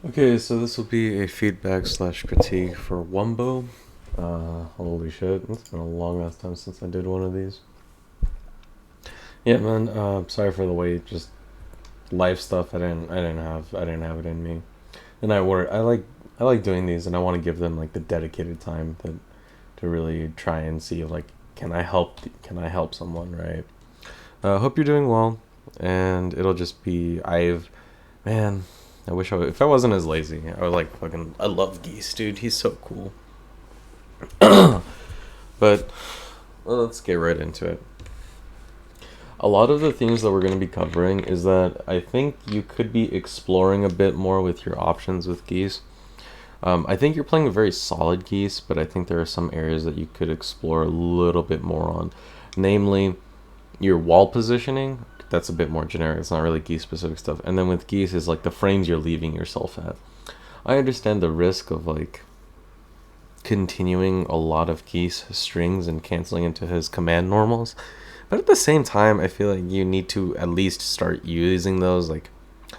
Okay, so this will be a feedback slash critique for Wumbo. Holy shit, it's been a long ass time since I did one of these. Yeah, man. Sorry for the wait. Just life stuff. I didn't have it in me. And I work. I like doing these, and I want to give them like the dedicated time to really try and see like can I help someone, right? Hope you're doing well, and it'll just be man. I wish if I wasn't as lazy, I would like fucking. I love Geese, dude. He's so cool. But let's get right into it. A lot of the themes that we're going to be covering is that I think you could be exploring a bit more with your options with Geese. I think you're playing a very solid Geese, but I think there are some areas that you could explore a little bit more on. Namely, your wall positioning. That's a bit more generic. It's not really Geese specific stuff. And then with Geese is like the frames you're leaving yourself at. I understand the risk of like continuing a lot of Geese strings and canceling into his command normals. But at the same time, I feel like you need to at least start using those. Like,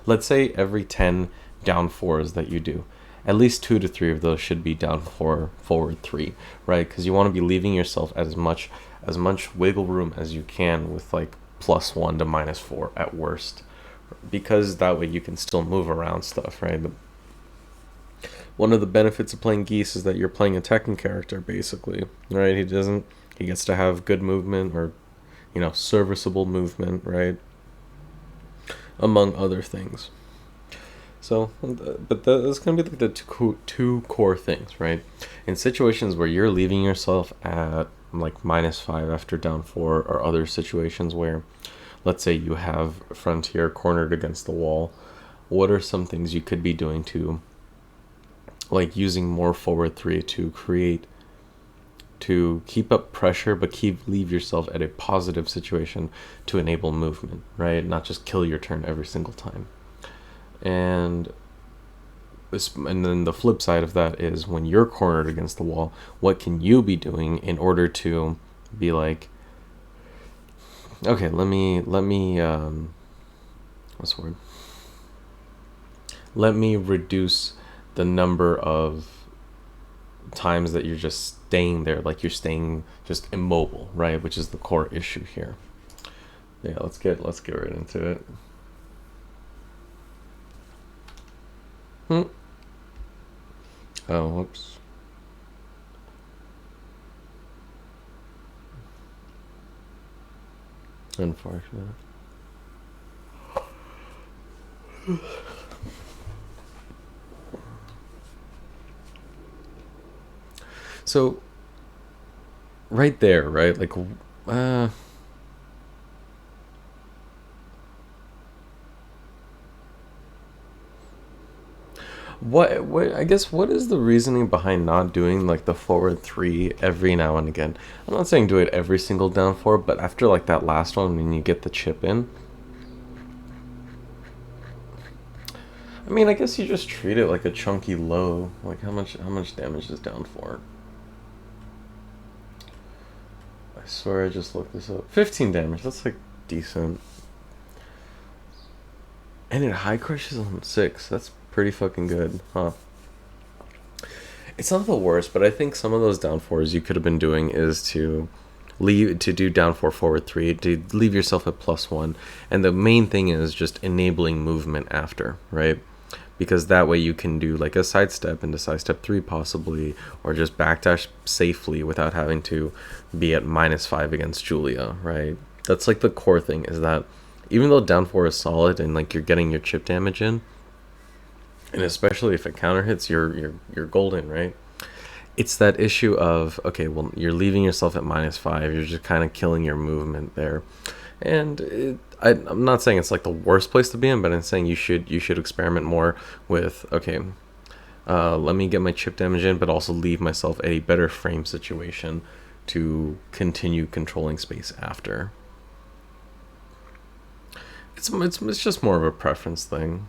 let's say every 10 down fours that you do, at least 2 to 3 of those should be down four, forward three, right? Because you want to be leaving yourself as much wiggle room as you can with like +1 to -4 at worst, because that way you can still move around stuff, right? One of the benefits of playing Geese is that you're playing a Tekken character, basically, right? He gets to have good movement or, serviceable movement, right? Among other things. So, but that's going to be like the two core things, right? In situations where you're leaving yourself at like -5 after down four, or other situations where, let's say, you have Frontier cornered against the wall, what are some things you could be doing to, like, using more forward three to keep up pressure but leave yourself at a positive situation to enable movement, right? Not just kill your turn every single time. And and then the flip side of that is when you're cornered against the wall, what can you be doing in order to be like, okay, let me what's the word? Let me reduce the number of times that you're just staying there, like you're staying just immobile, right? Which is the core issue here. Yeah, let's get right into it. Hmm. Oh, whoops. Unfortunate. So right there, right? Like, uh, what I guess what is the reasoning behind not doing like the forward three every now and again? I'm not saying do it every single down four, but after like that last one when you get the chip in, I mean, I guess you just treat it like a chunky low. Like how much damage is down four? I swear I just looked this up. 15 damage. That's like decent. And it high crushes on 6. That's pretty fucking good, huh? It's not the worst, but I think some of those down fours you could have been doing is to do down four forward three, to leave yourself at +1, and the main thing is just enabling movement after, right? Because that way you can do like a sidestep into sidestep three possibly, or just backdash safely without having to be at -5 against Julia, right? That's like the core thing, is that even though down four is solid and like you're getting your chip damage in, and especially if it counter hits, you're golden, right? It's that issue of, okay, well, you're leaving yourself at -5. You're just kind of killing your movement there, and I'm not saying it's like the worst place to be in, but I'm saying you should experiment more with, okay, let me get my chip damage in, but also leave myself a better frame situation to continue controlling space after. It's just more of a preference thing.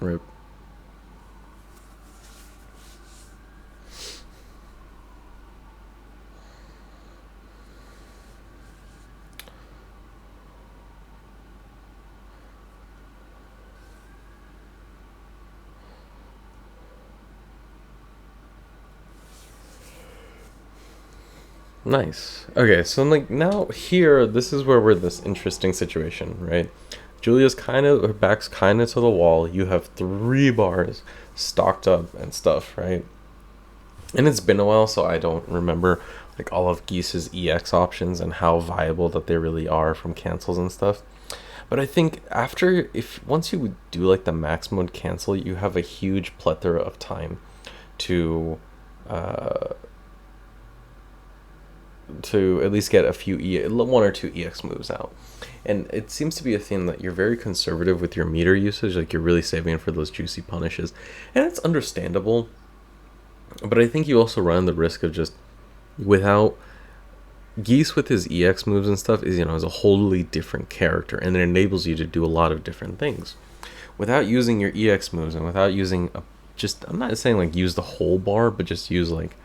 Right. Nice. Okay, so like now here, this is where we're this interesting situation, right? Julia's kind of her back's kind of to the wall. You have 3 bars stocked up and stuff, right? And it's been a while, so I don't remember like all of Geese's EX options and how viable that they really are from cancels and stuff. But I think after if once you do like the max mode cancel, you have a huge plethora of time to uh to at least get a few one or two EX moves out. And it seems to be a thing that you're very conservative with your meter usage, like you're really saving it for those juicy punishes. And it's understandable, but I think you also run the risk of just without Geese with his EX moves and stuff is a wholly different character, and it enables you to do a lot of different things without using your EX moves and without using just I'm not saying like use the whole bar, but just use like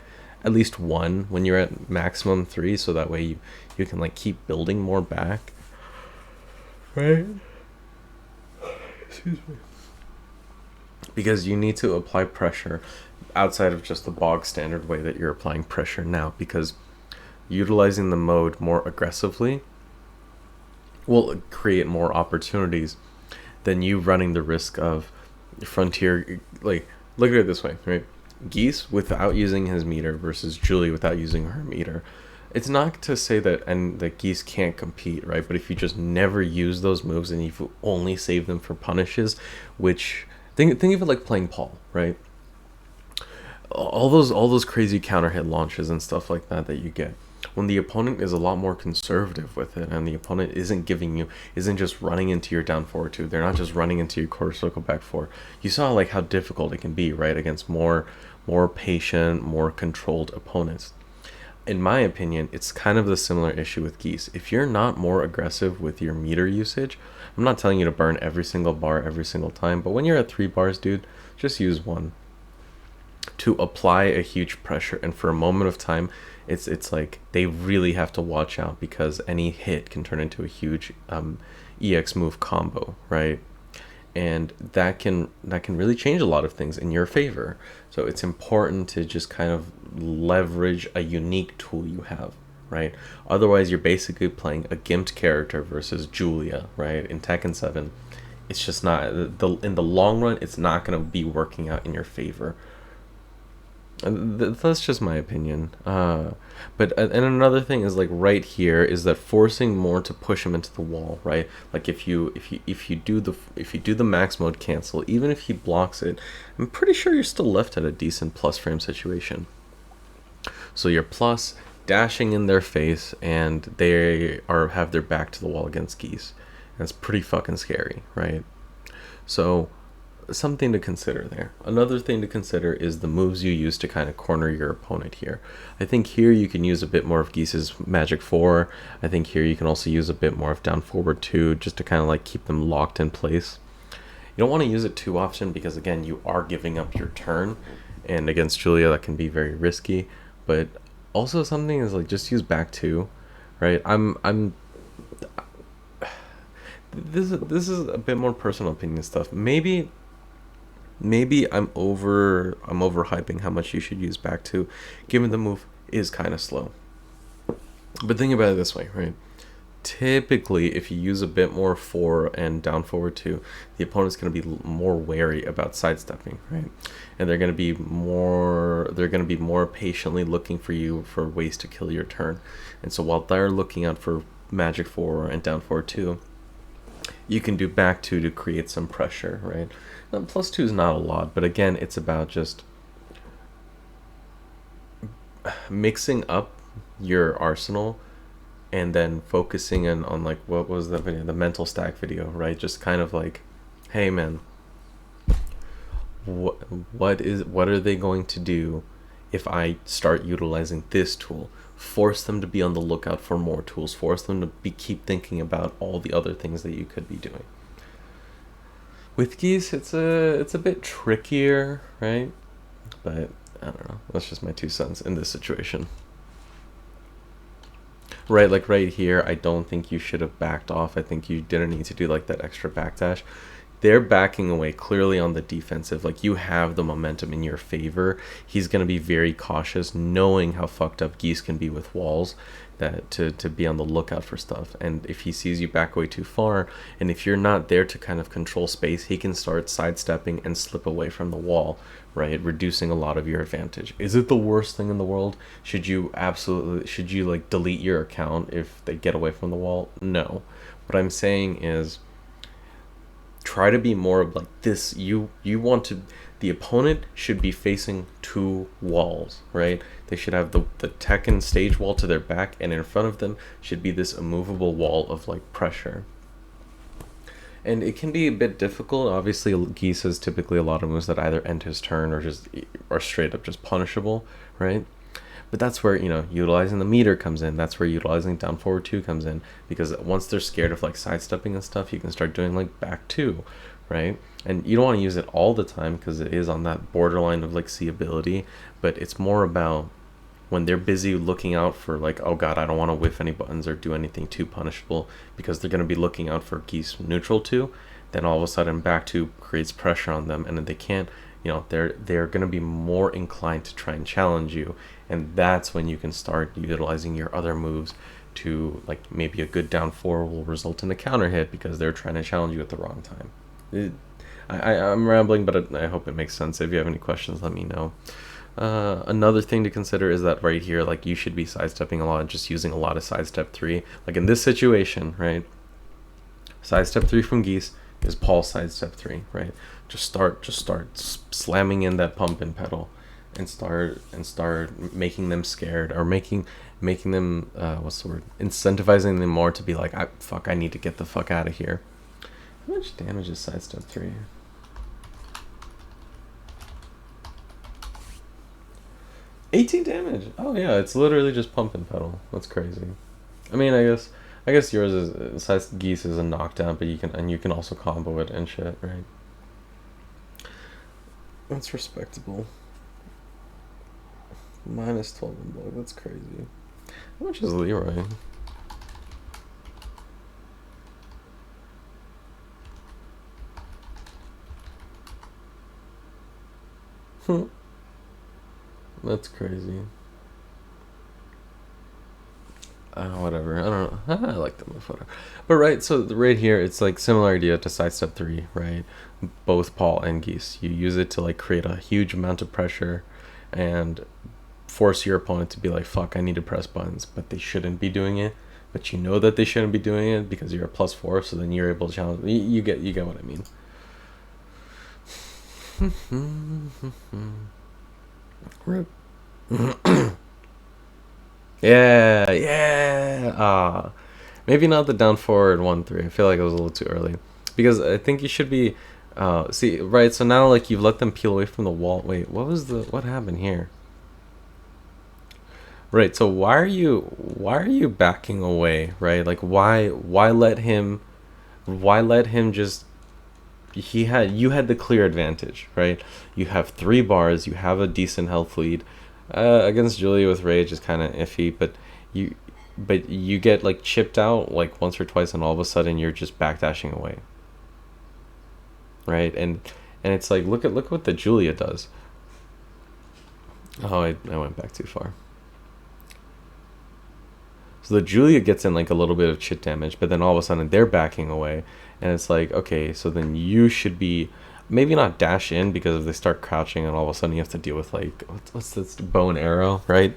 at least one when you're at maximum 3, so that way you can like keep building more back. Right? Excuse me. Because you need to apply pressure outside of just the bog standard way that you're applying pressure now, because utilizing the mode more aggressively will create more opportunities than you running the risk of Frontier. Like, look at it this way, right? Geese without using his meter versus Julie without using her meter. It's not to say that Geese can't compete, right? But if you just never use those moves and you only save them for punishes, which think of it like playing Paul, right? All those crazy counter hit launches and stuff like that you get when the opponent is a lot more conservative with it, and the opponent isn't just running into your down 4-2. They're not just running into your quarter circle back 4. You saw like how difficult it can be, right, against more patient, more controlled opponents. In my opinion, it's kind of the similar issue with Geese. If you're not more aggressive with your meter usage, I'm not telling you to burn every single bar every single time, but when you're at 3 bars, dude, just use one to apply a huge pressure. And for a moment of time, it's like they really have to watch out, because any hit can turn into a huge EX move combo, right? And that can really change a lot of things in your favor. So it's important to just kind of leverage a unique tool you have, right? Otherwise, you're basically playing a gimped character versus Julia, right? In Tekken 7, it's just not in the long run. It's not going to be working out in your favor. That's just my opinion. But and another thing is like right here is that forcing more to push him into the wall, right? Like if you do the max mode cancel, even if he blocks it, I'm pretty sure you're still left at a decent plus frame situation. So you're plus dashing in their face, and they have their back to the wall against Geese, and it's pretty fucking scary, right? So something to consider there. Another thing to consider is the moves you use to kind of corner your opponent here. I think here you can use a bit more of Geese's Magic 4. I think here you can also use a bit more of down forward 2, just to kind of like keep them locked in place. You don't want to use it too often, because again, you are giving up your turn, and against Julia that can be very risky. But also something is like just use back 2, right? This is a bit more personal opinion stuff. Maybe I'm overhyping how much you should use back 2, given the move is kind of slow. But think about it this way, right? Typically, if you use a bit more 4 and down forward 2, the opponent's going to be more wary about sidestepping, right? And they're going to be more patiently looking for you for ways to kill your turn. And so while they're looking out for Magic 4 and down forward 2, you can do back 2 to create some pressure, right? Now, plus 2 is not a lot, but again, it's about just mixing up your arsenal and then focusing on like, what was the video, the mental stack video, right? Just kind of like, hey man, what are they going to do if I start utilizing this tool? Force them to be on the lookout for more tools. Force them to keep thinking about all the other things that you could be doing. With Geese, it's a bit trickier, right? But I don't know. That's just my 2 cents in this situation. Right, like right here, I don't think you should have backed off. I think you didn't need to do like that extra backdash. they're backing away clearly on the defensive. Like, you have the momentum in your favor. He's going to be very cautious, knowing how fucked up Geese can be with walls, that to be on the lookout for stuff. And if he sees you back away too far, and if you're not there to kind of control space, he can start sidestepping and slip away from the wall, right? Reducing a lot of your advantage. Is it the worst thing in the world? Should you like delete your account if they get away from the wall? No. What I'm saying is, try to be more of like this. You want to, the opponent should be facing two walls, right? They should have the Tekken stage wall to their back, and in front of them should be this immovable wall of like pressure. And it can be a bit difficult. Obviously, Geese has typically a lot of moves that either end his turn or just are straight up just punishable, right? But that's where, utilizing the meter comes in. That's where utilizing down forward 2 comes in. Because once they're scared of like sidestepping and stuff, you can start doing like back 2, right? And you don't want to use it all the time because it is on that borderline of like seeability. But it's more about when they're busy looking out for like, oh god, I don't want to whiff any buttons or do anything too punishable, because they're going to be looking out for Geese neutral 2. Then all of a sudden back 2 creates pressure on them, and then they can't, they're going to be more inclined to try and challenge you. And that's when you can start utilizing your other moves to, like, maybe a good down 4 will result in a counter hit because they're trying to challenge you at the wrong time. I'm rambling, but I hope it makes sense. If you have any questions, let me know. Another thing to consider is that right here, like, you should be sidestepping a lot, just using a lot of sidestep 3. Like in this situation, right? Sidestep 3 from Geese is Paul sidestep 3, right? Just start slamming in that pump and pedal. And start making them scared, or making them what's the word? Incentivizing them more to be like, I need to get the fuck out of here. How much damage is sidestep 3? 18 damage. Oh yeah, it's literally just pump and pedal. That's crazy. I mean, I guess yours is Geese is a knockdown, but you can also combo it and shit, right? That's respectable. Minus 12 in blood. That's crazy. How much is Leroy? That's crazy. Whatever. I don't know. I like the move, whatever. But right, so right here, it's like similar idea to sidestep 3, right? Both Paul and Geese. You use it to like create a huge amount of pressure and force your opponent to be like, fuck, I need to press buttons, but they shouldn't be doing it. But you know that they shouldn't be doing it because you're a +4, so then you're able to challenge. You get what I mean. Rip. Yeah. Maybe not the down forward 1-3. I feel like it was a little too early, because I think you should be. See, right. So now, like, you've let them peel away from the wall. Wait, what happened here? Right. So why are you backing away? Right. Like, why let him just. You had the clear advantage, right? You have 3 bars. You have a decent health lead. Against Julia with rage is kind of iffy, but you get like chipped out like once or twice, and all of a sudden you're just backdashing away, right? And it's like, look what the Julia does. Oh, I went back too far. So the Julia gets in like a little bit of chit damage, but then all of a sudden they're backing away, and it's like, okay, so then you should be maybe not dash in, because if they start crouching and all of a sudden you have to deal with like what's this, bow and arrow, right?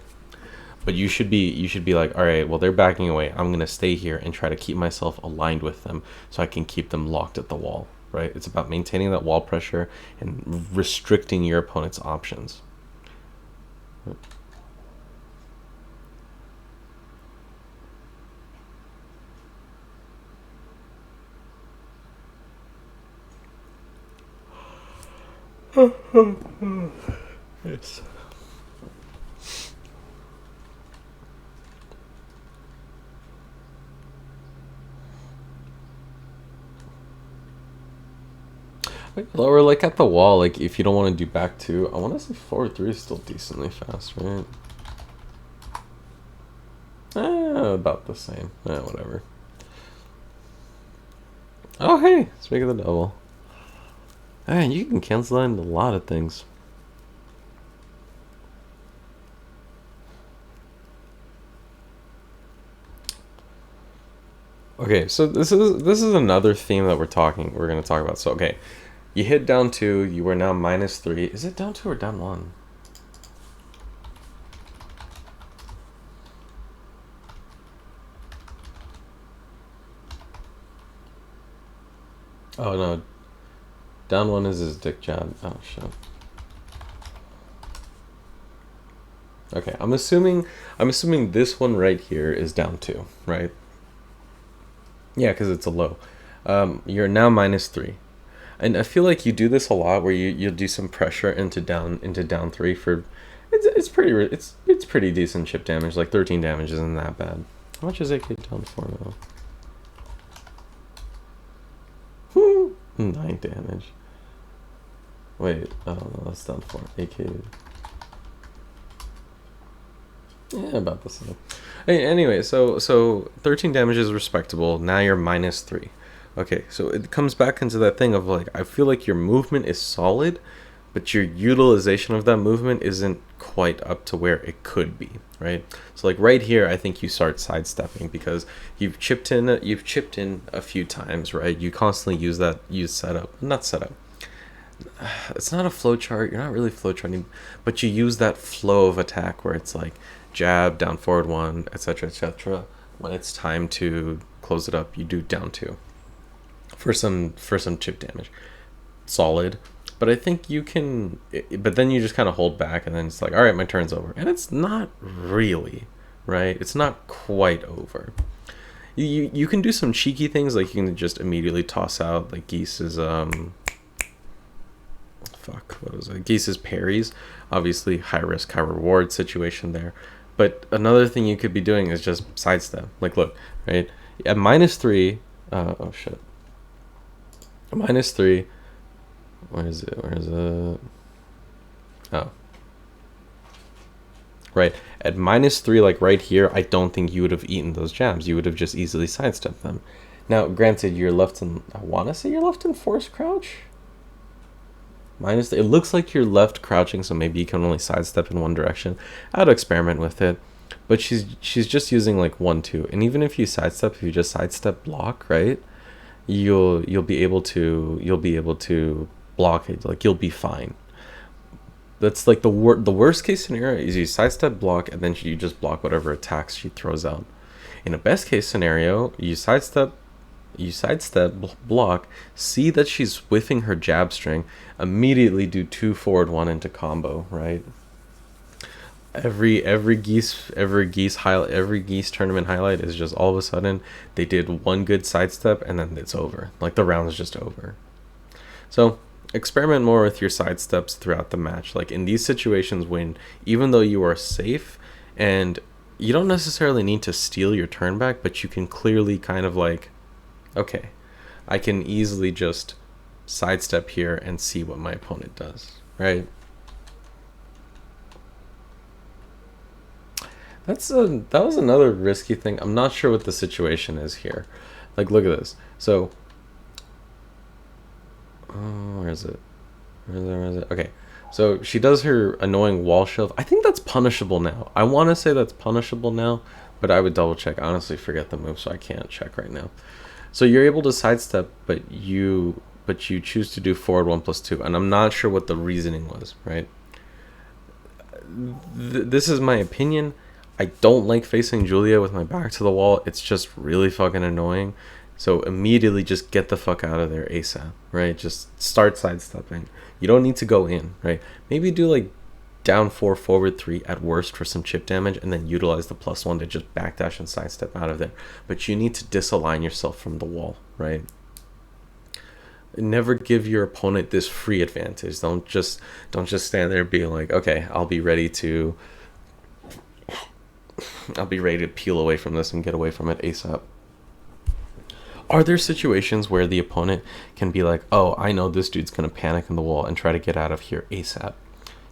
But you should be like, all right, well, they're backing away. I'm gonna stay here and try to keep myself aligned with them so I can keep them locked at the wall, right? It's about maintaining that wall pressure and restricting your opponent's options. Yes. Or like at the wall, like if you don't want to do back 2, I want to say forward 3 is still decently fast, right? About the same. Whatever. Oh hey, speaking of the double. Alright, you can cancel that into a lot of things. Okay, so this is another theme that we're gonna talk about. So okay, you hit down 2, you are now -3. Is it down 2 or down 1? Oh no, down 1 is his dick jab. Oh shit. Okay, I'm assuming this one right here is down 2, right? Yeah, because it's a low. You're now -3. And I feel like you do this a lot, where you'll do some pressure into down 3 for, it's pretty decent chip damage. Like 13 damage isn't that bad. How much is AK down 4 now? 9 damage. Wait, oh no, that's down 4. AK. Yeah, about the same. Hey, anyway, so 13 damage is respectable. Now you're -3. Okay, so it comes back into that thing of like, I feel like your movement is solid, but your utilization of that movement isn't quite up to where it could be, right? So like right here, I think you start sidestepping because you've chipped in a few times, right? You constantly use setup, not setup. It's not a flow chart. You're not really flow charting, but you use that flow of attack where it's like jab, down forward 1, etc., etc. When it's time to close it up, you do down 2 for some chip damage. Solid. But I think you can, but then you just kind of hold back, and then it's like, all right, my turn's over. And it's not really, right? It's not quite over. You can do some cheeky things, like you can just immediately toss out like Geese's what was it? Geese's parries. Obviously, high risk, high reward situation there. But another thing you could be doing is just sidestep. Like, look, right? At -3, oh shit. -3. Where is it? Where is it? Oh. Right. At -3, like right here, I don't think you would have eaten those jabs. You would have just easily sidestepped them. Now, granted, you're left in, I want to say you're left in forced crouch? It looks like you're left crouching, so maybe you can only sidestep in one direction. I'd experiment with it. But she's just using like 1-2. And even if you sidestep, if you just sidestep block, right? You'll be able to block it. Like, you'll be fine. That's like the worst case scenario is you sidestep block, and then you just block whatever attacks she throws out. In a best case scenario, you sidestep block, see that she's whiffing her jab string, immediately do 2 forward 1 into combo, right? Every Geese tournament highlight is just all of a sudden they did one good sidestep and then it's over. Like, the round is just over. So experiment more with your sidesteps throughout the match. Like, in these situations, when even though you are safe and you don't necessarily need to steal your turn back, but you can clearly kind of like, okay, I can easily just sidestep here and see what my opponent does, right? That was another risky thing. I'm not sure what the situation is here. Like, look at this. So, where is it? Where is it? Okay. So she does her annoying wall shove. I think that's punishable now. I want to say that's punishable now, but I would double check. I honestly forget the move, so I can't check right now. So you're able to sidestep, but you choose to do forward 1+2, and I'm not sure what the reasoning was, right? This is my opinion. I don't like facing Julia with my back to the wall. It's just really fucking annoying. So immediately just get the fuck out of there ASAP, right? Just start sidestepping. You don't need to go in, right? Maybe do like down 4, forward 3 at worst for some chip damage, and then utilize the +1 to just backdash and sidestep out of there. But you need to disalign yourself from the wall, right? Never give your opponent this free advantage. Don't just stand there being like, okay, I'll be ready to peel away from this and get away from it ASAP. Are there situations where the opponent can be like, oh, I know this dude's going to panic in the wall and try to get out of here ASAP?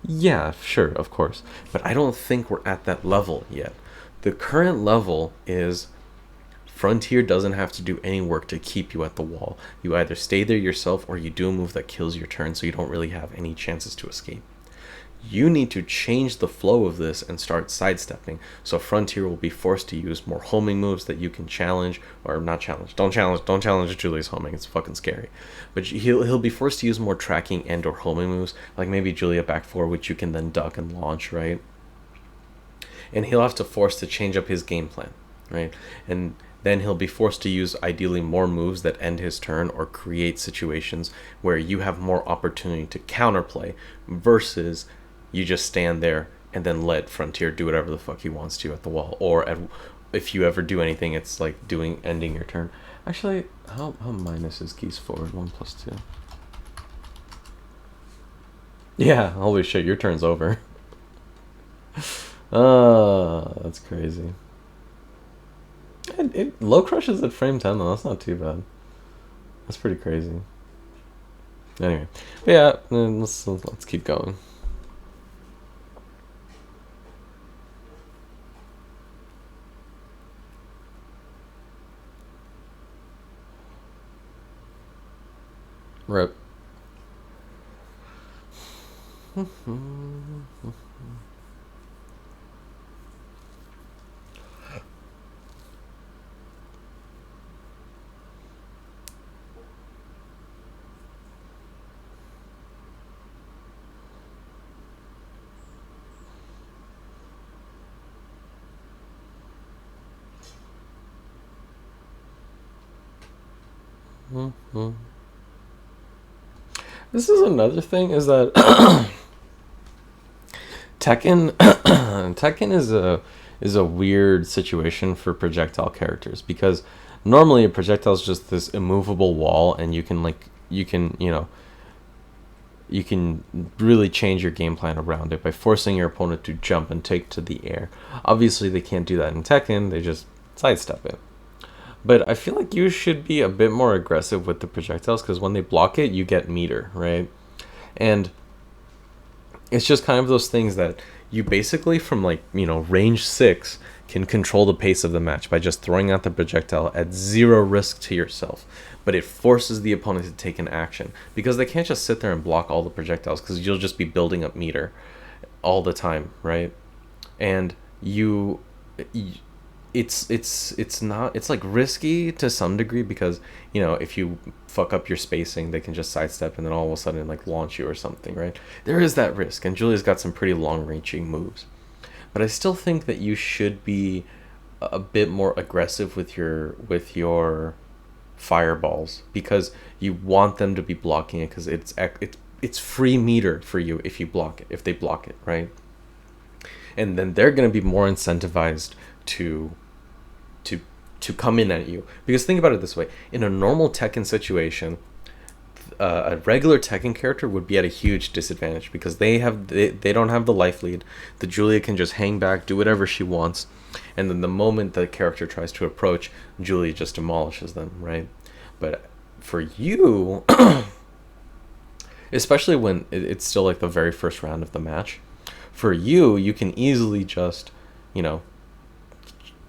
Yeah, sure, of course. But I don't think we're at that level yet. The current level is Frontier doesn't have to do any work to keep you at the wall. You either stay there yourself or you do a move that kills your turn, so you don't really have any chances to escape. You need to change the flow of this and start sidestepping. So Frontier will be forced to use more homing moves that you can challenge, or not challenge. Don't challenge Julia's homing. It's fucking scary. But he'll be forced to use more tracking and or homing moves, like maybe Julia back 4, which you can then duck and launch, right? And he'll have to force to change up his game plan, right? And then he'll be forced to use ideally more moves that end his turn or create situations where you have more opportunity to counterplay versus you just stand there and then let Frontier do whatever the fuck he wants to at the wall. Or if you ever do anything, it's like ending your turn. Actually, how minus is Geese forward? 1+2. Yeah, holy shit, your turn's over. That's crazy. Low crush is at frame 10 though. That's not too bad. That's pretty crazy. Anyway, but yeah, let's keep going. Rip. This is another thing, is that Tekken is a weird situation for projectile characters, because normally a projectile is just this immovable wall, and you can really change your game plan around it by forcing your opponent to jump and take to the air. Obviously, they can't do that in Tekken; they just sidestep it. But I feel like you should be a bit more aggressive with the projectiles, because when they block it, you get meter, right? And it's just kind of those things that you basically, from range 6, can control the pace of the match by just throwing out the projectile at 0 risk to yourself. But it forces the opponent to take an action, because they can't just sit there and block all the projectiles, because you'll just be building up meter all the time, right? And it's like risky to some degree, because if you fuck up your spacing, they can just sidestep and then all of a sudden launch you or something, right? There is that risk, and Julia's got some pretty long-reaching moves. But I still think that you should be a bit more aggressive with your fireballs, because you want them to be blocking it, because it's free meter for you if they block it, right? And then they're going to be more incentivized to come in at you, because think about it this way: in a normal Tekken situation, a regular Tekken character would be at a huge disadvantage, because they don't have the life lead. The Julia can just hang back, do whatever she wants, and then the moment the character tries to approach, Julia just demolishes them, right? But for you, especially when it's still the very first round of the match, for you can easily just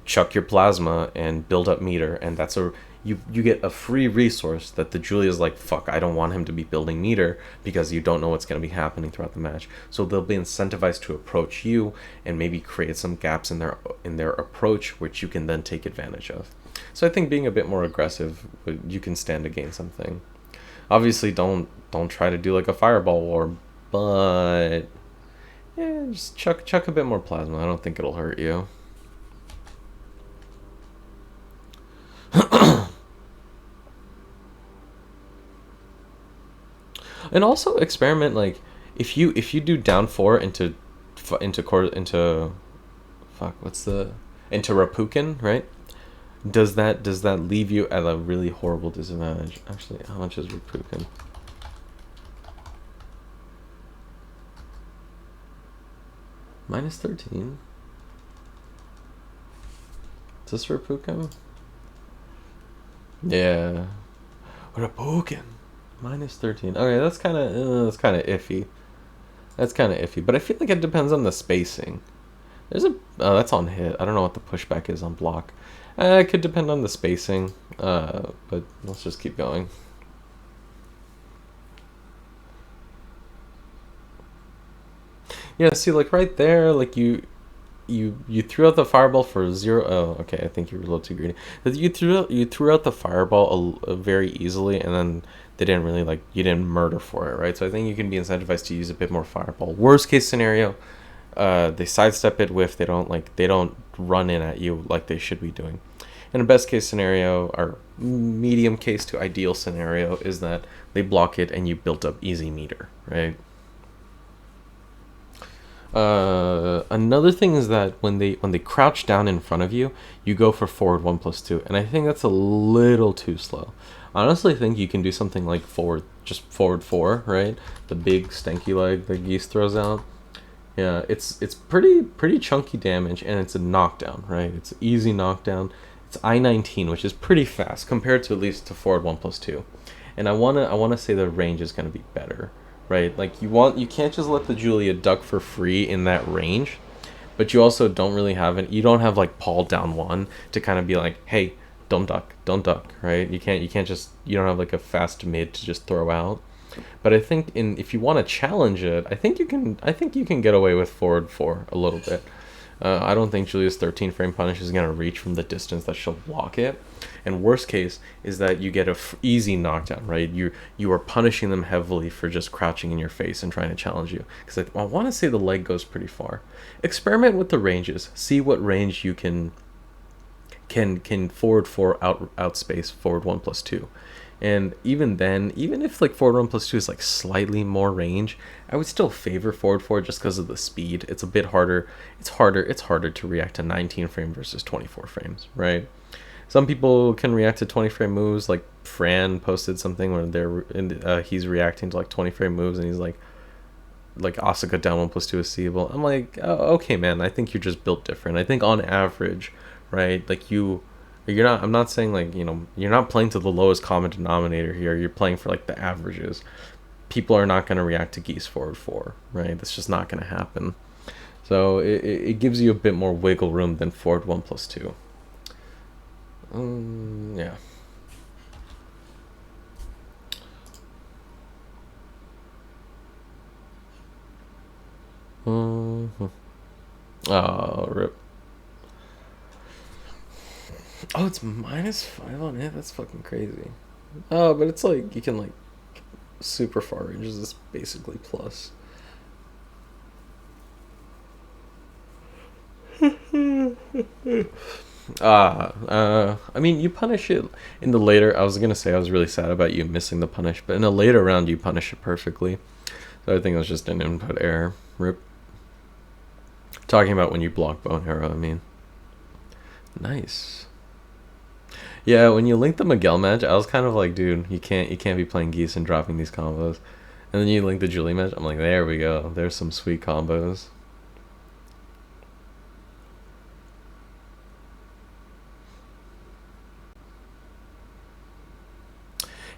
chuck your plasma and build up meter, and that's you get a free resource that the Julia's like, fuck, I don't want him to be building meter, because you don't know what's going to be happening throughout the match. So they'll be incentivized to approach you and maybe create some gaps in their approach, which you can then take advantage of. So I think being a bit more aggressive, you can stand to gain something. Obviously, don't try to do a fireball war, but yeah, just chuck a bit more plasma. I don't think it'll hurt you. And also experiment, if you do down 4 into Rapukin, right? Does that leave you at a really horrible disadvantage? Actually, how much is Rapukin? -13. Is this Rapukin? Yeah, Rapukin. -13. Okay, that's kind of iffy. That's kind of iffy, but I feel like it depends on the spacing. There's that's on hit. I don't know what the pushback is on block. It could depend on the spacing, but let's just keep going. Yeah, see, like right there, like you threw out the fireball for zero. Oh, okay. I think you were a little too greedy. But you threw out the fireball very easily, and then they didn't really like you didn't murder for it, right? So I think you can be incentivized to use a bit more fireball. Worst case scenario, they sidestep it with they don't run in at you like they should be doing. And a best case scenario, or medium case to ideal scenario, is that they block it and you built up easy meter, right? Another thing is that when they crouch down in front of you, you go for forward 1+2, and I think that's a little too slow. I honestly think you can do something like forward 4, right? The big stanky leg that Geese throws out. Yeah, it's pretty chunky damage, and it's a knockdown, right? It's easy knockdown. It's I-19, which is pretty fast compared to at least to forward 1+2, and I wanna say the range is gonna be better, right? Like you can't just let the Julia duck for free in that range, but you also don't really have it. You don't have like Paul down one to kind of be like, hey, don't duck, right? You can't just you don't have like a fast mid to just throw out. But I think in if you want to challenge it, I think you can get away with forward 4 a little bit. I don't think Julia's 13 frame punish is gonna reach from the distance that she'll block it. And worst case is that you get a easy knockdown, right? You are punishing them heavily for just crouching in your face and trying to challenge you. Because I want to say the leg goes pretty far. Experiment with the ranges. See what range you can forward 4 outspace forward 1+2. And even then, even if like forward 1+2 is like slightly more range, I would still favor forward 4 just because of the speed. It's a bit harder. It's harder to react to 19 frame versus 24 frames, right? Some people can react to 20 frame moves. Like Fran posted something where he's reacting to like 20 frame moves, and he's like Asuka down 1+2 is seeable. I'm like, oh, okay, man. I think you're just built different. I think on average, right? Like you're not. I'm not saying like you're not playing to the lowest common denominator here. You're playing for like the averages. People are not going to react to Geese forward 4, right? That's just not going to happen. So it gives you a bit more wiggle room than forward 1+2. Yeah. Mm-hmm. Oh, rip. Oh, it's -5 on it. That's fucking crazy. Oh, but it's like you can like super far ranges. Is basically plus. I mean, you punish it in the later. I was gonna say I was really sad about you missing the punish, but in a later round you punish it perfectly. So I think it was just an input error. Rip. Talking about when you block bone arrow. I mean, nice. Yeah, when you link the Miguel match, I was kind of like, dude, you can't be playing Geese and dropping these combos. And then you link the Julie match. I'm like, there we go. There's some sweet combos.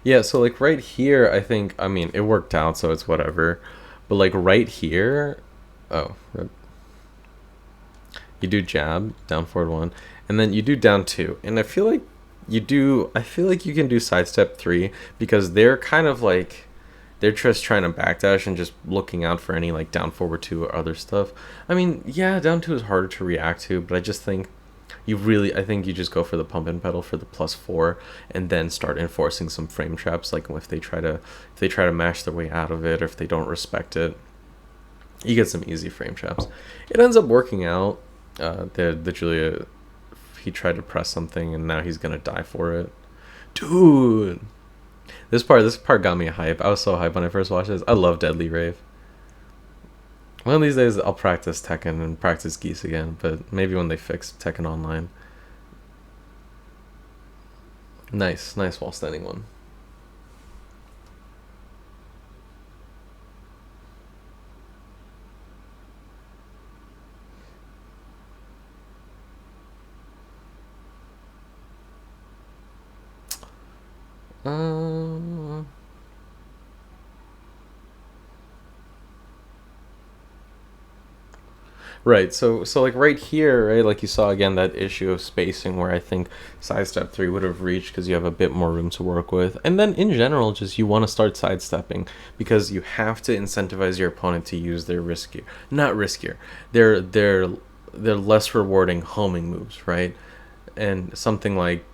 Yeah, so like right here, I mean, it worked out, so it's whatever. But like right here, oh, you do jab down forward 1, and then you do down 2, and I feel like you can do sidestep 3 because they're kind of like they're just trying to backdash and just looking out for any like down forward 2 or other stuff. I mean, yeah, down 2 is harder to react to, but I think you just go for the pump and pedal for the +4, and then start enforcing some frame traps. Like if they try to mash their way out of it, or if they don't respect it, you get some easy frame traps. It ends up working out. The Julia, he tried to press something, and now he's gonna die for it, dude. This part got me hype. I was so hype when I first watched this. I love Deadly Rave. One of these days, I'll practice Tekken and practice Geese again, but maybe when they fix Tekken Online. Nice wall standing one. Um, Right. So like right here, right, like you saw again that issue of spacing where I think sidestep 3 would have reached because you have a bit more room to work with. And then in general, just you want to start sidestepping because you have to incentivize your opponent to use their riskier, not riskier, they're less rewarding homing moves, right? And something like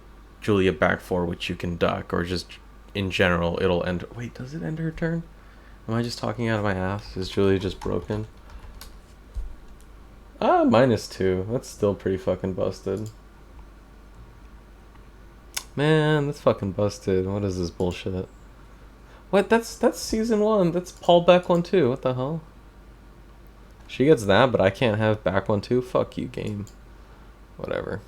Julia back 4, which you can duck, or just in general, it'll end. Wait, does it end her turn? Am I just talking out of my ass? Is Julia just broken? Ah, -2. That's still pretty fucking busted. Man, that's fucking busted. What is this bullshit? What? That's season 1. That's Paul back 1 too. What the hell? She gets that, but I can't have back 1 too. Fuck you, game. Whatever.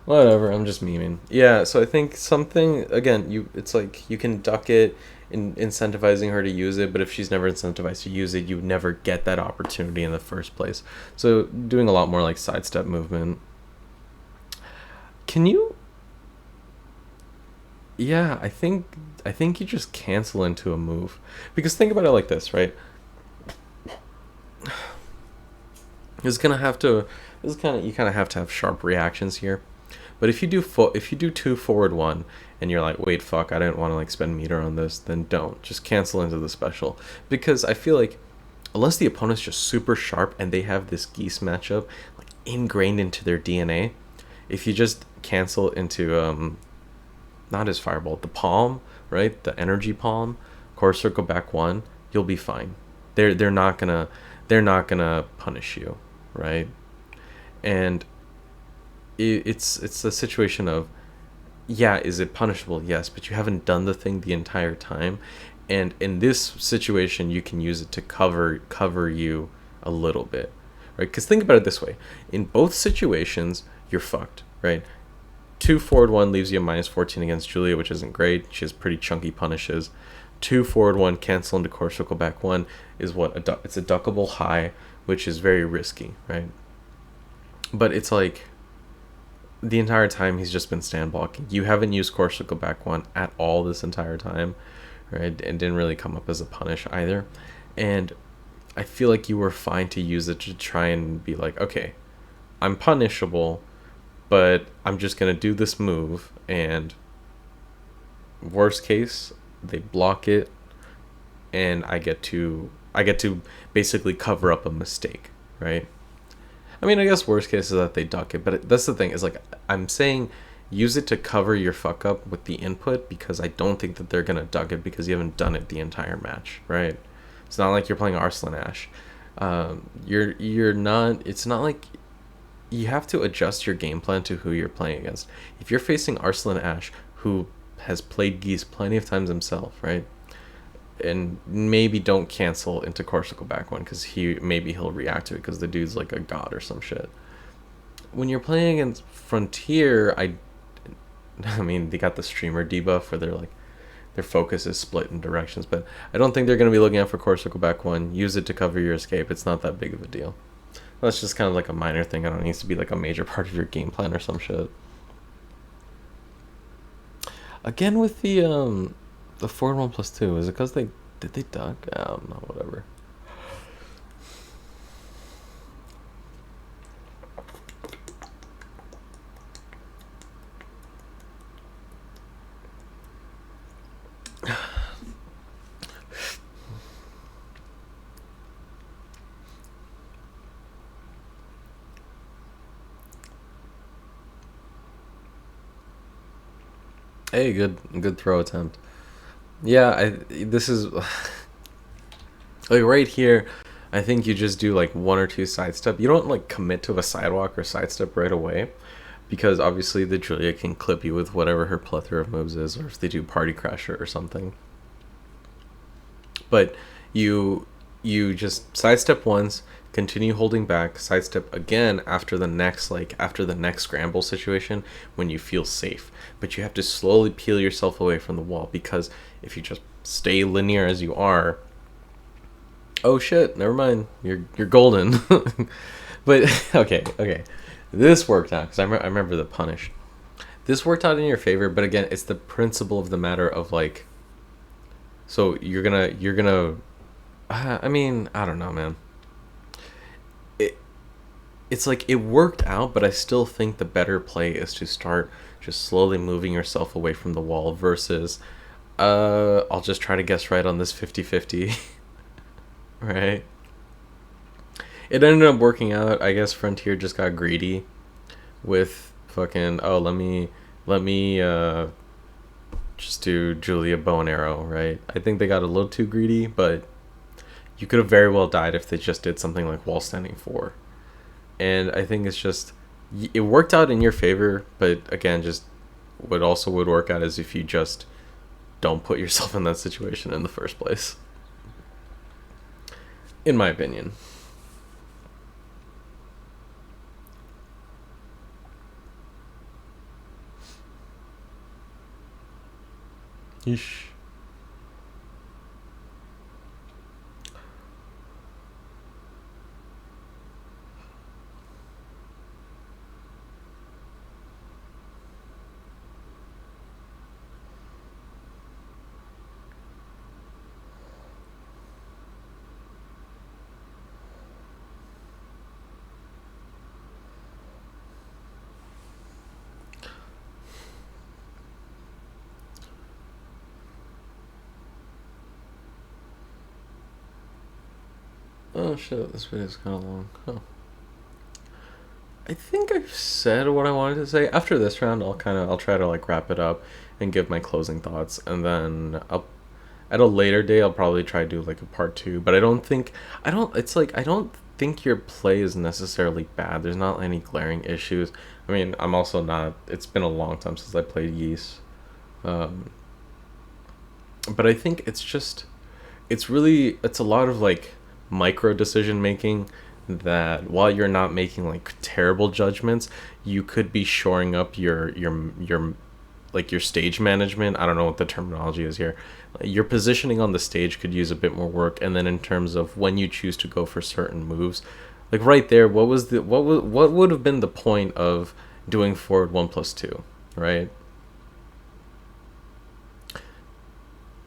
Whatever. I'm just memeing. Yeah. So I think something again. It's like you can duck it in incentivizing her to use it, but if she's never incentivized to use it, you never get that opportunity in the first place. So doing a lot more like sidestep movement. Can you? Yeah, I think you just cancel into a move because think about it like this, right? It's gonna have to. This is kind of you kind of have to have sharp reactions here. But if you do 2 forward 1 and you're like, wait, fuck, I didn't want to like spend meter on this, then don't just cancel into the special because I feel like unless the opponent's just super sharp and they have this Geese matchup like ingrained into their DNA, if you just cancel into not his fireball, the palm, right, the energy palm, core circle back 1, you'll be fine. They're not gonna punish you, right? And it's a situation of yeah, is it punishable? Yes, but you haven't done the thing the entire time, and in this situation you can use it to cover you a little bit, right? Because think about it this way: in both situations you're fucked, right? 2 forward 1 leaves you a -14 against Julia, which isn't great. She has pretty chunky punishes. 2 forward 1 cancel into core circle back 1 is what it's a duckable high, which is very risky, right? But it's like the entire time he's just been stand blocking. You haven't used core circle back 1 at all this entire time, right? And didn't really come up as a punish either. And I feel like you were fine to use it to try and be like, okay, I'm punishable, but I'm just gonna do this move, and worst case, they block it, and I get to basically cover up a mistake, right? I mean, I guess worst case is that they duck it, but that's the thing is like I'm saying, use it to cover your fuck up with the input because I don't think that they're gonna duck it because you haven't done it the entire match, right? It's not like you're playing Arslan Ash. You're not. It's not like you have to adjust your game plan to who you're playing against. If you're facing Arslan Ash, who has played Geese plenty of times himself, right? And maybe don't cancel into Corsical back 1 because he'll react to it because the dude's like a god or some shit. When you're playing against Frontier, I mean they got the streamer debuff where their focus is split in directions, but I don't think they're gonna be looking out for Corsical back 1. Use it to cover your escape. It's not that big of a deal. That's just kind of like a minor thing. I don't need to be like a major part of your game plan or some shit. Again with the forward 1+2, is it because did they duck? I don't know, whatever. Hey, good throw attempt. Yeah, this is like right here. I think you just do like 1 or 2 sidestep. You don't like commit to a sidewalk or sidestep right away because obviously the Julia can clip you with whatever her plethora of moves is, or if they do party crasher or something. But you just sidestep once, continue holding back, sidestep again after the next scramble situation when you feel safe. But you have to slowly peel yourself away from the wall because if you just stay linear as you are, oh shit, never mind, you're golden. But okay, this worked out because I remember the punish. This worked out in your favor, but again, it's the principle of the matter of like. So you're gonna. I mean, I don't know, man. it's like it worked out, but I still think the better play is to start just slowly moving yourself away from the wall versus I'll just try to guess right on this 50-50. Right? It ended up working out. I guess Frontier just got greedy with fucking let me just do Julia bow and arrow, right? I think they got a little too greedy, but you could have very well died if they just did something like wall standing 4. And I think it's just it worked out in your favor, but again, just what also would work out is if you just don't put yourself in that situation in the first place. In my opinion. Yeesh. Oh shit, this video is kind of long. Oh. I think I've said what I wanted to say. After this round, I'll try to like wrap it up and give my closing thoughts, and then at a later day I'll probably try to do like a part 2. But I don't. It's like I don't think your play is necessarily bad. There's not any glaring issues. I mean, I'm also not. It's been a long time since I played Geese, but I think it's a lot of like micro decision making that while you're not making like terrible judgments, you could be shoring up your like your stage management. I don't know what the terminology is here. Your positioning on the stage could use a bit more work, and then in terms of when you choose to go for certain moves, like right there, what would have been the point of doing forward 1+2, right?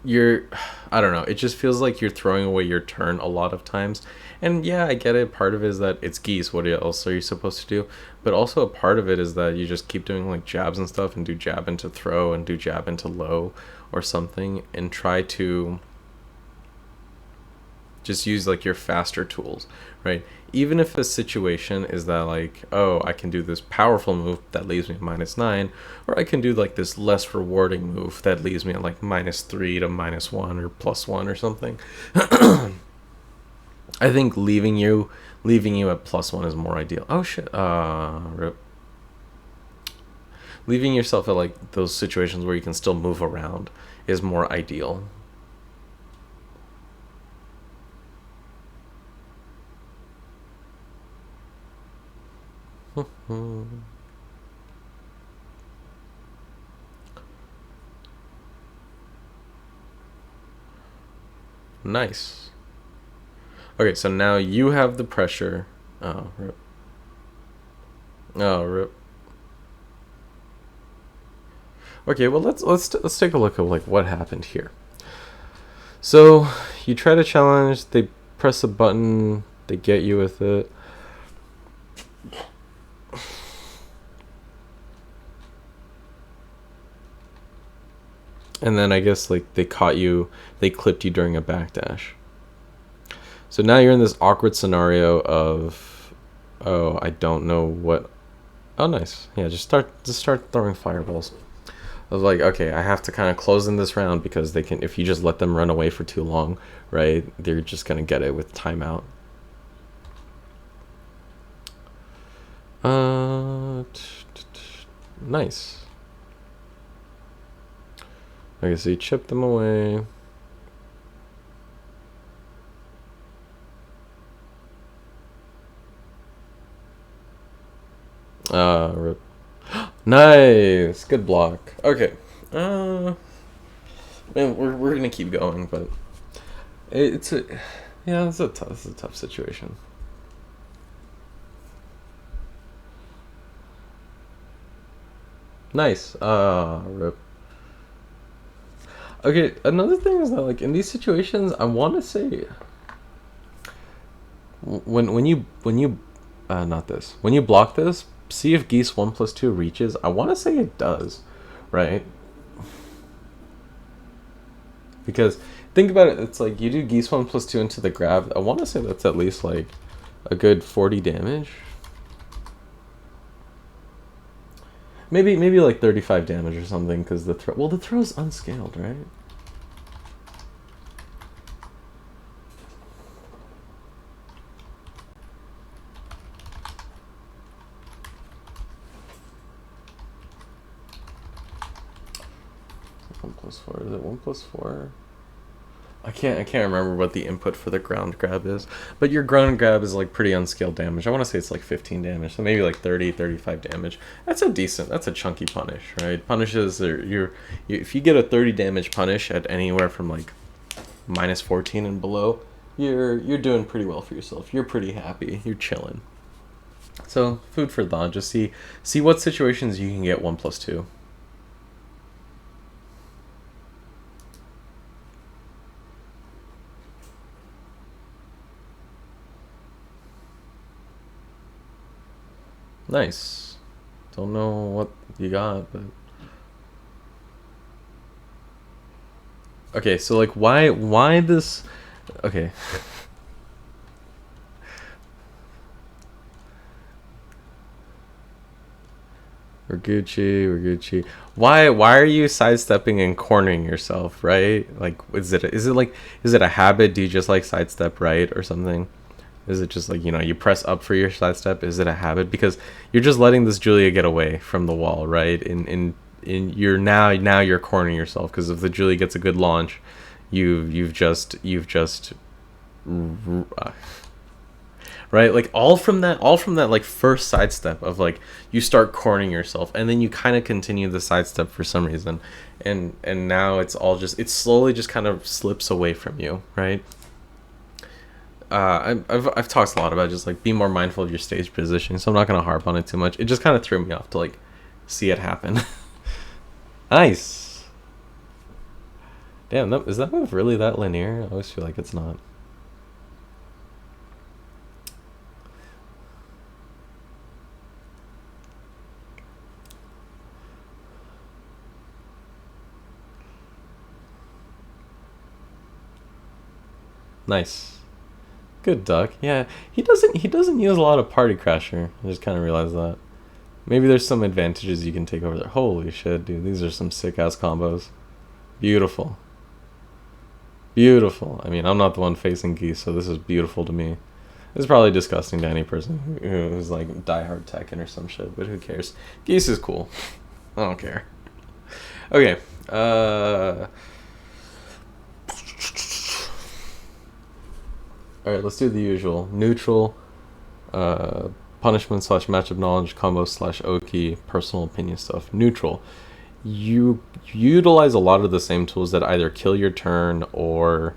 You're I don't know, it just feels like you're throwing away your turn a lot of times. And yeah, I get it, part of it is that it's Geese, what else are you supposed to do? But also a part of it is that you just keep doing like jabs and stuff, and do jab into throw and do jab into low or something, and try to just use like your faster tools, right? Even if a situation is that like, oh, I can do this powerful move that leaves me at -9, or I can do like this less rewarding move that leaves me at like -3 to -1 or +1 or something. I think leaving you at +1 is more ideal. Oh shit. Rip. Leaving yourself at like those situations where you can still move around is more ideal. Nice. Okay, so now you have the pressure. Oh, rip. Oh, rip. Okay, well let's take a look at like what happened here. So you try to challenge. They press a button. They get you with it. And then I guess like they caught you. They clipped you during a backdash. So now you're in this awkward scenario of, oh, I don't know what. Oh, nice. Yeah, just start throwing fireballs. I was like, okay, I have to kind of close in this round because they can. If you just let them run away for too long, right? They're just gonna get it with timeout. Nice. Okay, so you chip them away. Rip. Nice, good block. Okay, man, we're gonna keep going, but it's a tough situation. Nice. Rip. Okay, another thing is that like in these situations, I want to say when you Not this. When you block this, see if Geese 1+2 reaches. I want to say it does, right? Because think about it, it's like you do Geese 1+2 into the grab. I want to say that's at least like a good 40 damage. Maybe like 35 damage or something, because the throw. Well, the throw's unscaled, right? One plus four. Is it 1+4? I can't remember what the input for the ground grab is, but your ground grab is like pretty unscaled damage. I want to say it's like 15 damage, so maybe like 30, 35 damage. That's a chunky punish, right? Punishes are if you get a 30 damage punish at anywhere from like -14 and below, you're doing pretty well for yourself. You're pretty happy. You're chilling. So food for thought. Just see what situations you can get 1+2. Nice. Don't know what you got, but okay. So like, why this? Okay. We're Gucci. We're Gucci. Why are you sidestepping and cornering yourself? Right? Like, is it a habit? Do you just like sidestep right or something? Is it just like, you press up for your sidestep? Is it a habit? Because you're just letting this Julia get away from the wall, right? In you're now you're cornering yourself, because if the Julia gets a good launch, you've just right, like all from that like first sidestep of like you start cornering yourself, and then you kind of continue the sidestep for some reason, and now it's slowly just kind of slips away from you, right? I've talked a lot about just like be more mindful of your stage positioning, so I'm not gonna harp on it too much. It just kind of threw me off to like see it happen. Nice. Damn, is that move really that linear? I always feel like it's not. Nice. Good duck. Yeah, he doesn't use a lot of party crasher. I just kind of realized that. Maybe there's some advantages you can take over there. Holy shit, dude. These are some sick ass combos. Beautiful. Beautiful. I mean, I'm not the one facing Geese, so this is beautiful to me. It's probably disgusting to any person who's like diehard Tekken or some shit, but who cares? Geese is cool. I don't care. Okay. Alright, let's do the usual. Neutral, punishment slash matchup knowledge, combo slash Oki, personal opinion stuff. Neutral. You utilize a lot of the same tools that either kill your turn or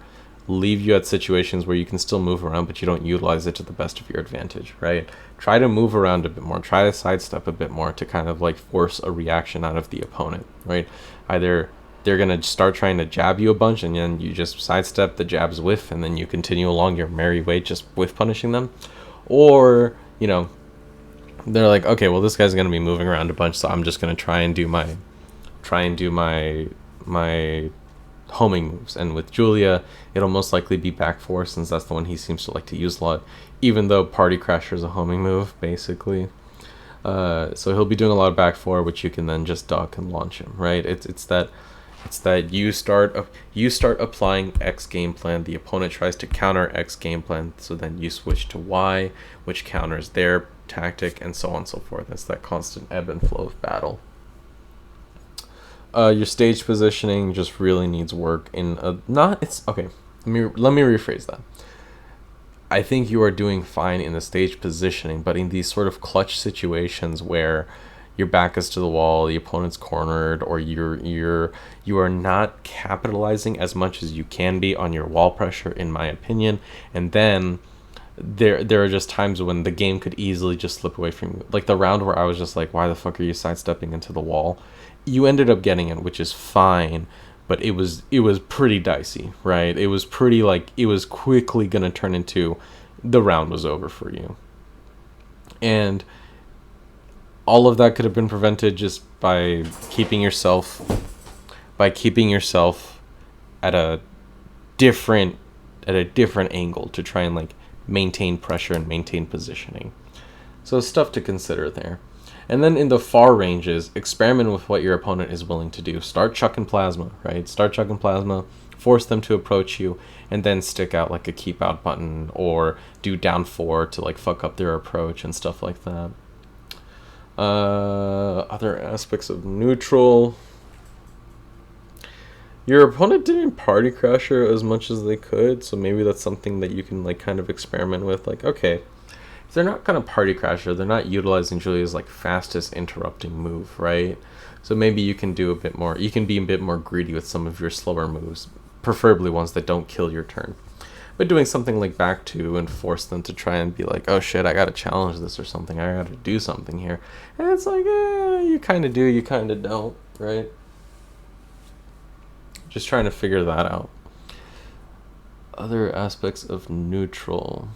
leave you at situations where you can still move around, but you don't utilize it to the best of your advantage, right? Try to move around a bit more. Try to sidestep a bit more to kind of like force a reaction out of the opponent, right? Either they're going to start trying to jab you a bunch, and then you just sidestep, the jabs whiff, and then you continue along your merry way just whiff punishing them. Or, they're like, okay, well, this guy's going to be moving around a bunch, so I'm just going to try and do my homing moves. And with Julia, it'll most likely be back four, since that's the one he seems to like to use a lot, even though Party Crasher is a homing move, basically. So he'll be doing a lot of back four, which you can then just duck and launch him, right? It's that you start applying X game plan, the opponent tries to counter X game plan, so then you switch to Y, which counters their tactic, and so on and so forth. It's that constant ebb and flow of battle. Your stage positioning just really needs work okay, let me rephrase that. I think you are doing fine in the stage positioning, but in these sort of clutch situations where your back is to the wall, the opponent's cornered, or you are not capitalizing as much as you can be on your wall pressure, in my opinion. And then there are just times when the game could easily just slip away from you. Like the round where I was just like, why the fuck are you sidestepping into the wall? You ended up getting it, which is fine, but it was pretty dicey, right? It was pretty like, it was quickly gonna turn into the round was over for you. And all of that could have been prevented just by keeping yourself at a different angle to try and like maintain pressure and maintain positioning. So stuff to consider there. And then in the far ranges, experiment with what your opponent is willing to do. Start chucking plasma, right? Start chucking plasma, force them to approach you, and then stick out like a keep out button or do down 4 to like fuck up their approach and stuff like that. Other aspects of neutral. Your opponent didn't party crasher as much as they could, so maybe that's something that you can like kind of experiment with. Like, okay, if they're not gonna party crasher, they're not utilizing Julia's like fastest interrupting move, right? So maybe you can do a bit more. You can be a bit more greedy with some of your slower moves, preferably ones that don't kill your turn. But doing something like back 2 and force them to try and be like, oh shit, I gotta challenge this or something. I gotta do something here. And it's like, you kind of do, you kind of don't, right? Just trying to figure that out. Other aspects of neutral.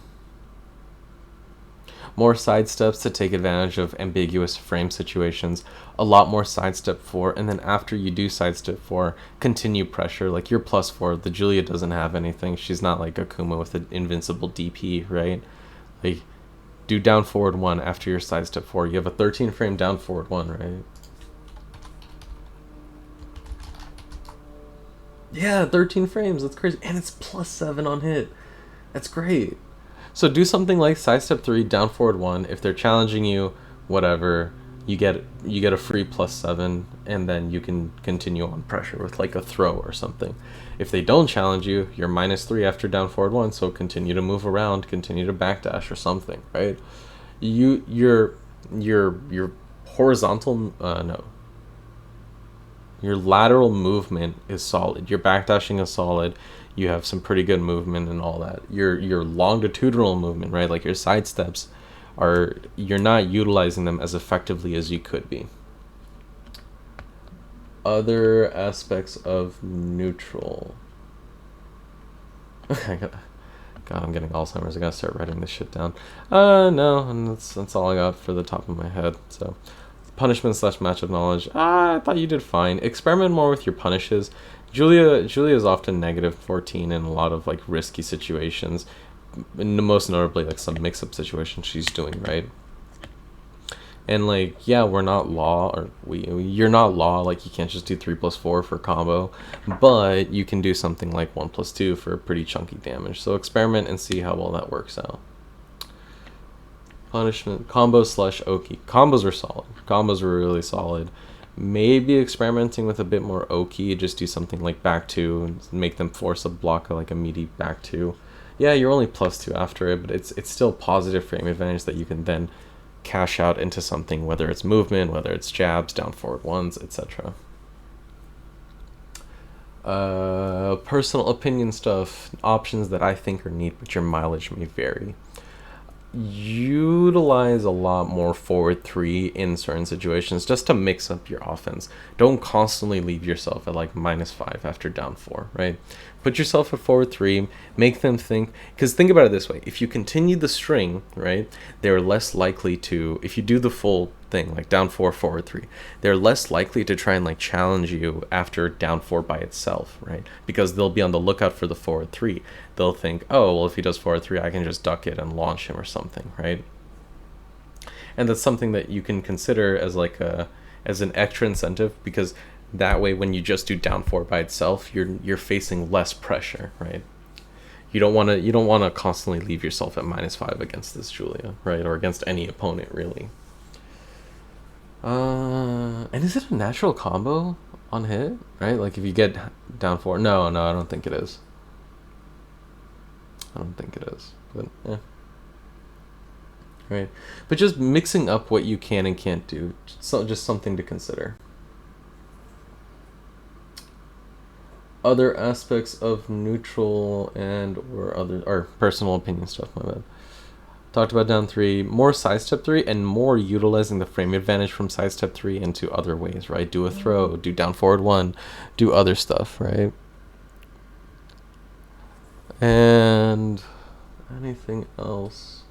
More sidesteps to take advantage of ambiguous frame situations. A lot more sidestep 4, and then after you do sidestep 4, continue pressure. Like you're +4. The Julia doesn't have anything. She's not like Akuma with an invincible DP, right? Like do down forward 1 after your sidestep 4. You have a 13 frame down forward 1, right? Yeah, 13 frames. That's crazy. And it's +7 on hit. That's great. So do something like sidestep 3, down forward 1. If they're challenging you, whatever, you get a free +7, and then you can continue on pressure with like a throw or something. If they don't challenge you, you're -3 after down forward 1. So continue to move around, continue to backdash or something, right? Your horizontal no. Your lateral movement is solid. Your backdashing is solid. You have some pretty good movement and all that. Your longitudinal movement, right? Like your side steps you're not utilizing them as effectively as you could be. Other aspects of neutral. God, I'm getting Alzheimer's. I gotta start writing this shit down. No, and that's all I got for the top of my head. So punishment / matchup knowledge. I thought you did fine. Experiment more with your punishes. Julia is often -14 in a lot of like risky situations, most notably like some mix-up situations she's doing, right? And like, yeah, we're not law, or you're not law. Like you can't just do 3+4 for combo, but you can do something like 1+2 for pretty chunky damage. So experiment and see how well that works out. Punishment combo / Oki. Combos are solid. Combos were really solid. Maybe experimenting with a bit more Oki. Just do something like back 2 and make them force a block like a meaty back 2. Yeah, you're only +2 after it, but it's still positive frame advantage that you can then cash out into something, whether it's movement, whether it's jabs, down forward 1s, etc. Personal opinion stuff. Options that I think are neat, but your mileage may vary. Utilize a lot more forward 3 in certain situations just to mix up your offense. Don't constantly leave yourself at like -5 after down 4, right? Put yourself at forward 3, make them think, because think about it this way: if you continue the string, right, they're less likely to, if you do the full thing like down 4 forward 3, they're less likely to try and like challenge you after down 4 by itself, right? Because they'll be on the lookout for the forward 3. They'll think, oh well, if he does forward 3, I can just duck it and launch him or something, right? And that's something that you can consider as like as an extra incentive, because that way when you just do down 4 by itself, you're facing less pressure, right? You don't want to constantly leave yourself at -5 against this Julia, right? Or against any opponent really. And is it a natural combo on hit, right? Like if you get down 4, no, I don't think it is. But yeah. Right, but just mixing up what you can and can't do, just something to consider. Other aspects of neutral or personal opinion stuff, my bad. Talked about down 3, more sidestep 3, and more utilizing the frame advantage from sidestep 3 into other ways, right? Do a throw, do down forward 1, do other stuff, right? And anything else?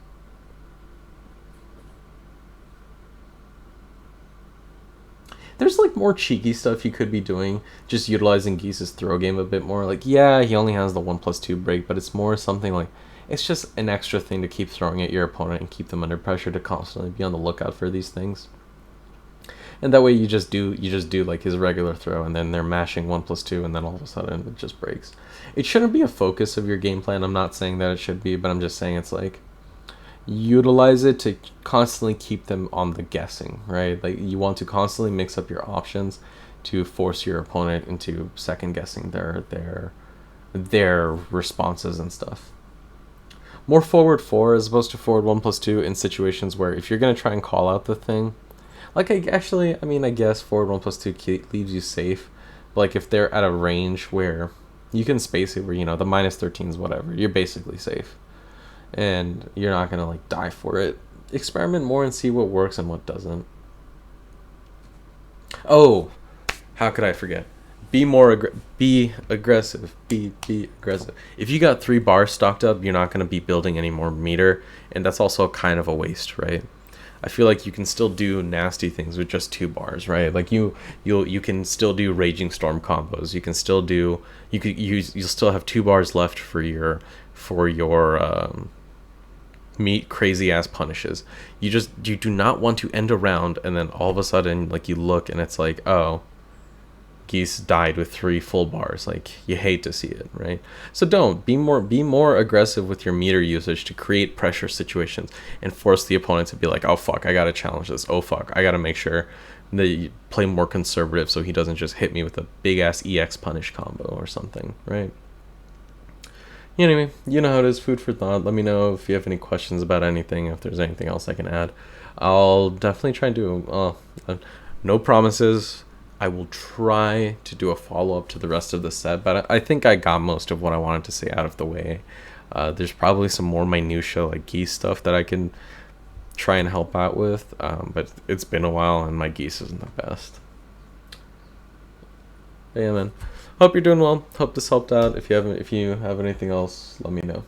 There's like more cheeky stuff you could be doing, just utilizing Geese's throw game a bit more. Like, yeah, he only has the 1+2 break, but it's more something like it's just an extra thing to keep throwing at your opponent and keep them under pressure to constantly be on the lookout for these things. And that way you just do like his regular throw, and then they're mashing 1+2, and then all of a sudden it just breaks. It shouldn't be a focus of your game plan. I'm not saying that it should be, but I'm just saying it's like utilize it to constantly keep them on the guessing, right? Like you want to constantly mix up your options to force your opponent into second guessing their responses and stuff. More forward 4 as opposed to forward 1+2 in situations where if you're gonna try and call out the thing, like I guess forward 1+2 leaves you safe. But like if they're at a range where you can space it, where the -13s whatever, you're basically safe, and you're not gonna like die for it. Experiment more and see what works and what doesn't. Oh, how could I forget? Be aggressive. Be aggressive. If you got 3 bars stocked up, you're not gonna be building any more meter, and that's also kind of a waste, right? I feel like you can still do nasty things with just 2 bars, right? Like you can still do Raging Storm combos. You can still do you'll still have 2 bars left for your meat crazy ass punishes. You do not want to end a round and then all of a sudden like you look and it's like, oh, Geese died with 3 full bars. Like you hate to see it, right? So don't be more aggressive with your meter usage to create pressure situations and force the opponent to be like, oh fuck, I gotta challenge this. Oh fuck, I gotta make sure that you play more conservative so he doesn't just hit me with a big ass EX punish combo or something, right? Anyway, you know how it is. Food for thought. Let me know if you have any questions about anything, if there's anything else I can add. I'll definitely try and do no promises. I will try to do a follow-up to the rest of the set, but I think I got most of what I wanted to say out of the way. There's probably some more minutia like Geese stuff that I can try and help out with, but it's been a while and my Geese isn't the best. But yeah, man. Hope you're doing well. Hope this helped out. If you have anything else, let me know.